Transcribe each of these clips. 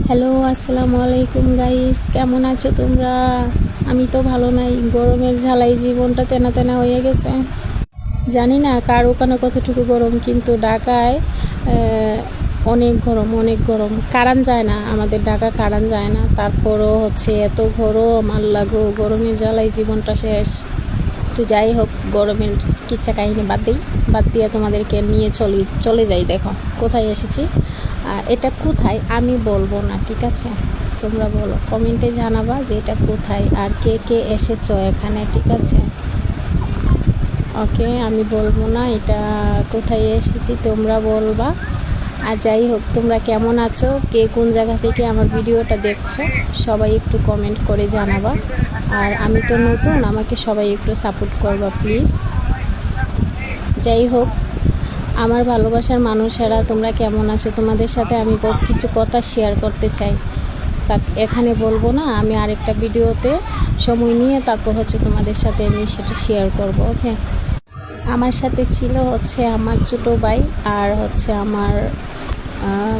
Hello, আসসালামু আলাইকুম guys, কেমন আছো তোমরা? আমি তো ভালো নাই, গরমের ঝালাই জীবনটা তেনা তেনা হয়ে গেছে। জানি না কার ওখানে কতটুকু গরম, কিন্তু ঢাকায় অনেক গরম, অনেক গরম। কারান যায় না, আমাদের ঢাকা কারান যায় না, তারপরও হচ্ছে এত গরম। আল্লাহ গো, গরমের জ্বালাই জীবনটা শেষ। তো যাই হোক, গরমের কিচ্ছা কাহিনী বাদ দিয়ে তোমাদেরকে নিয়ে চলে যাই। দেখো কোথায় এসেছি। এটা কোথায় আমি বলবো না, ঠিক আছে? তোমরা বলো, কমেন্টে জানাবা যে এটা কোথায় আর কে কে এসেছো এখানে, ঠিক আছে? ওকে, আমি বলবো না এটা কোথায় এসেছি, তোমরা বলবা। আর যাই হোক, তোমরা কেমন আছো, কে কোন জায়গা থেকে আমার ভিডিওটা দেখছো, সবাই একটু কমেন্ট করে জানাবা। আর আমি তো নতুন, আমাকে সবাই একটু সাপোর্ট করবা প্লিজ। যাই হোক, আমার ভালোবাসার মানুষেরা, তোমরা কেমন আছো? তোমাদের সাথে আমি কিছু কথা শেয়ার করতে চাই। তা এখানে বলবো না, আমি আরেকটা ভিডিওতে সময় নিয়ে তারপর হচ্ছে তোমাদের সাথে আমি সেটা শেয়ার করব। ওকে, আমার সাথে ছিল হচ্ছে আমার ছোটো ভাই, আর হচ্ছে আমার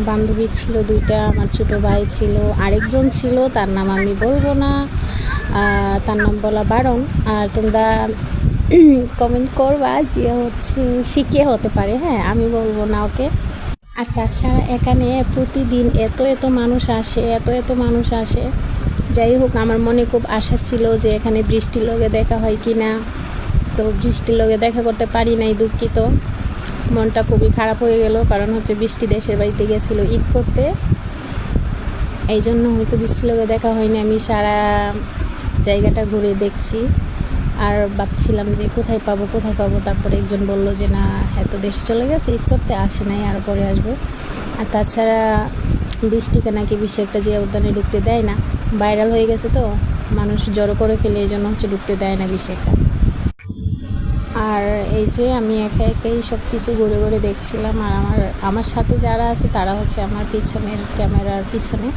বান্ধবী ছিল দুইটা। আমার ছোটো ভাই ছিল, আরেকজন ছিল, তার নাম আমি বলবো না, তার নাম বলা বারণ। আর তোমরা কমেন্ট করবা যে হচ্ছে শিখে হতে পারে, হ্যাঁ, আমি বলবো না, ওকে? আর তাছাড়া এখানে প্রতিদিন এত মানুষ আসে, এত মানুষ আসে। যাই হোক, আমার মনে খুব আশা ছিল যে এখানে বৃষ্টির লগে দেখা হয় কি না। তো বৃষ্টির লগে দেখা করতে পারি নাই, দুঃখিত। মনটা খুবই খারাপ হয়ে গেল, কারণ হচ্ছে বৃষ্টি দেশের বাড়িতে গেছিলো ঈদ করতে, এই জন্য হয়তো বৃষ্টির লগে দেখা হয়নি। আমি সারা জায়গাটা ঘুরে দেখছি আর ভাবছিলাম যে কোথায় পাবো। তারপরে একজন বলল যে না, এত দেশে চলে গেছে ঈদ করতে, আসে নাই, আর পরে আসবো। আর তাছাড়া বৃষ্টিকে নাকি বিশ্বে একটা যে উদ্যানে ঢুকতে দেয় না, ভাইরাল হয়ে গেছে, তো মানুষ জড়ো করে ফেলে, এই জন্য হচ্ছে ঢুকতে দেয় না বিশ্বে একটা। আর এই যে আমি একাই সব কিছু ঘুরে ঘুরে দেখছিলাম। আর আমার সাথে যারা আছে তারা হচ্ছে আমার পিছনের ক্যামেরার পিছনে,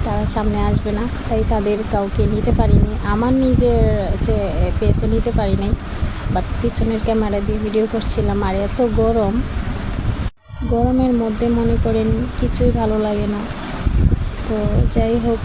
তারা সামনে আসবে না, তাই তাদের কাউকে নিতে পারিনি। আমার নিজের যে পেছও নিতে পারি নাই, বাট পিছনের ক্যামেরা দিয়ে ভিডিও করছিলাম। আর এত গরমের মধ্যে মনে করেন কিছুই ভালো লাগে না। তো যাই হোক,